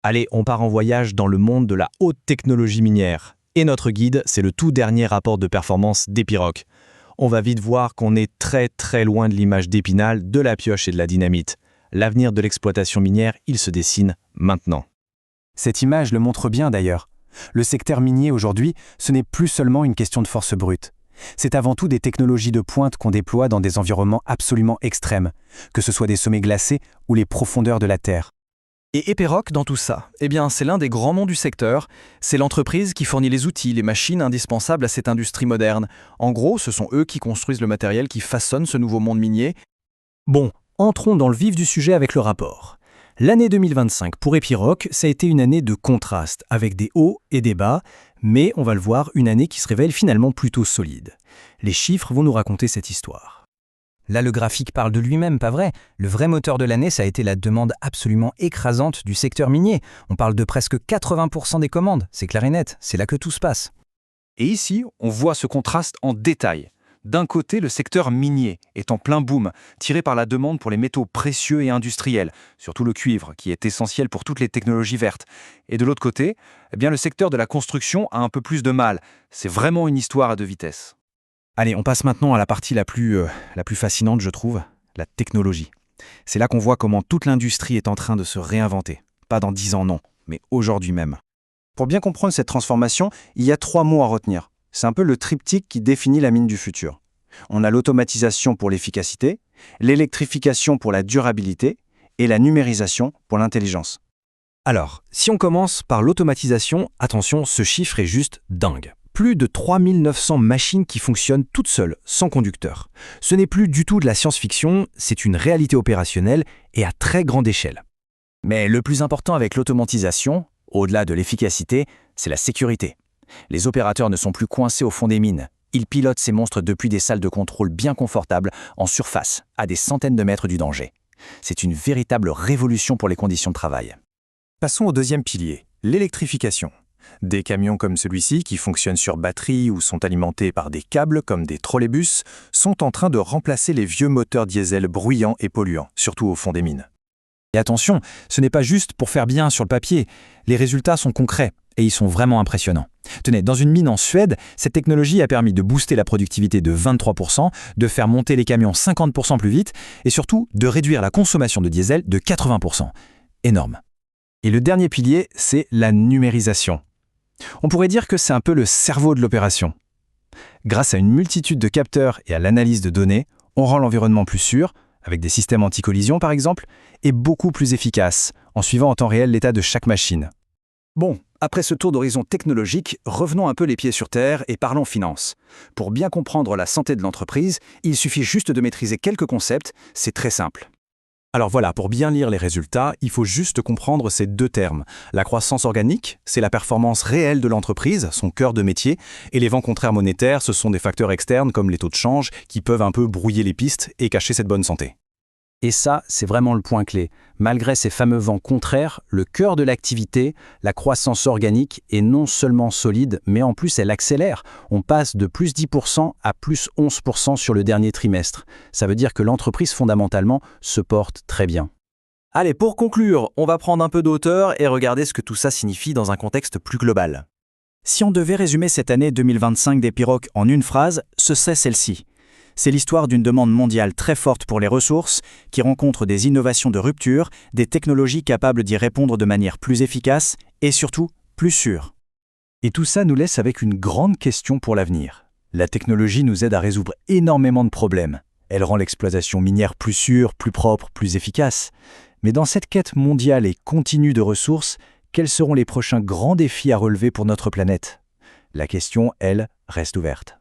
Allez, on part en voyage dans le monde de la haute technologie minière. Et notre guide, c'est le tout dernier rapport de performance d'Epiroc. On va vite voir qu'on est très loin de l'image d'Épinal, de la pioche et de la dynamite. L'avenir de l'exploitation minière, il se dessine maintenant. Cette image le montre bien d'ailleurs. Le secteur minier aujourd'hui, ce n'est plus seulement une question de force brute. C'est avant tout des technologies de pointe qu'on déploie dans des environnements absolument extrêmes, que ce soit des sommets glacés ou les profondeurs de la Terre. Et Epiroc dans tout ça, c'est l'un des grands noms du secteur. C'est l'entreprise qui fournit les outils, les machines indispensables à cette industrie moderne. En gros, ce sont eux qui construisent le matériel qui façonne ce nouveau monde minier. Bon, entrons dans le vif du sujet avec le rapport. L'année 2025 pour Epiroc, ça a été une année de contraste, avec des hauts et des bas, mais on va le voir, une année qui se révèle finalement plutôt solide. Les chiffres vont nous raconter cette histoire. Là, le graphique parle de lui-même, pas vrai? Le vrai moteur de l'année, ça a été la demande absolument écrasante du secteur minier. On parle de presque 80% des commandes. C'est clair et net, c'est là que tout se passe. Et ici, on voit ce contraste en détail. D'un côté, le secteur minier est en plein boom, tiré par la demande pour les métaux précieux et industriels, surtout le cuivre, qui est essentiel pour toutes les technologies vertes. Et de l'autre côté, le secteur de la construction a un peu plus de mal. C'est vraiment une histoire à deux vitesses. Allez, on passe maintenant à la partie la plus fascinante, je trouve, la technologie. C'est là qu'on voit comment toute l'industrie est en train de se réinventer. Pas dans 10 ans, non, mais aujourd'hui même. Pour bien comprendre cette transformation, il y a 3 mots à retenir. C'est un peu le triptyque qui définit la mine du futur. On a l'automatisation pour l'efficacité, l'électrification pour la durabilité et la numérisation pour l'intelligence. Alors, si on commence par l'automatisation, attention, ce chiffre est juste dingue. Plus de 3900 machines qui fonctionnent toutes seules, sans conducteur. Ce n'est plus du tout de la science-fiction, c'est une réalité opérationnelle et à très grande échelle. Mais le plus important avec l'automatisation, au-delà de l'efficacité, c'est la sécurité. Les opérateurs ne sont plus coincés au fond des mines. Ils pilotent ces monstres depuis des salles de contrôle bien confortables, en surface, à des centaines de mètres du danger. C'est une véritable révolution pour les conditions de travail. Passons au deuxième pilier, l'électrification. Des camions comme celui-ci, qui fonctionnent sur batterie ou sont alimentés par des câbles comme des trolleybus, sont en train de remplacer les vieux moteurs diesel bruyants et polluants, surtout au fond des mines. Et attention, ce n'est pas juste pour faire bien sur le papier. Les résultats sont concrets et ils sont vraiment impressionnants. Tenez, dans une mine en Suède, cette technologie a permis de booster la productivité de 23%, de faire monter les camions 50% plus vite et surtout de réduire la consommation de diesel de 80%. Énorme. Et le dernier pilier, c'est la numérisation. On pourrait dire que c'est un peu le cerveau de l'opération. Grâce à une multitude de capteurs et à l'analyse de données, on rend l'environnement plus sûr, avec des systèmes anti-collision par exemple, et beaucoup plus efficace, en suivant en temps réel l'état de chaque machine. Bon, après ce tour d'horizon technologique, revenons un peu les pieds sur terre et parlons finances. Pour bien comprendre la santé de l'entreprise, il suffit juste de maîtriser quelques concepts, c'est très simple. Alors voilà, pour bien lire les résultats, il faut juste comprendre ces deux termes. La croissance organique, c'est la performance réelle de l'entreprise, son cœur de métier, et les vents contraires monétaires, ce sont des facteurs externes comme les taux de change qui peuvent un peu brouiller les pistes et cacher cette bonne santé. Et ça, c'est vraiment le point clé. Malgré ces fameux vents contraires, le cœur de l'activité, la croissance organique, est non seulement solide, mais en plus elle accélère. On passe de plus 10% à plus 11% sur le dernier trimestre. Ça veut dire que l'entreprise, fondamentalement, se porte très bien. Allez, pour conclure, on va prendre un peu de hauteur et regarder ce que tout ça signifie dans un contexte plus global. Si on devait résumer cette année 2025 d'Epiroc en une phrase, ce serait celle-ci. C'est l'histoire d'une demande mondiale très forte pour les ressources, qui rencontre des innovations de rupture, des technologies capables d'y répondre de manière plus efficace et surtout plus sûre. Et tout ça nous laisse avec une grande question pour l'avenir. La technologie nous aide à résoudre énormément de problèmes. Elle rend l'exploitation minière plus sûre, plus propre, plus efficace. Mais dans cette quête mondiale et continue de ressources, quels seront les prochains grands défis à relever pour notre planète? La question, elle, reste ouverte.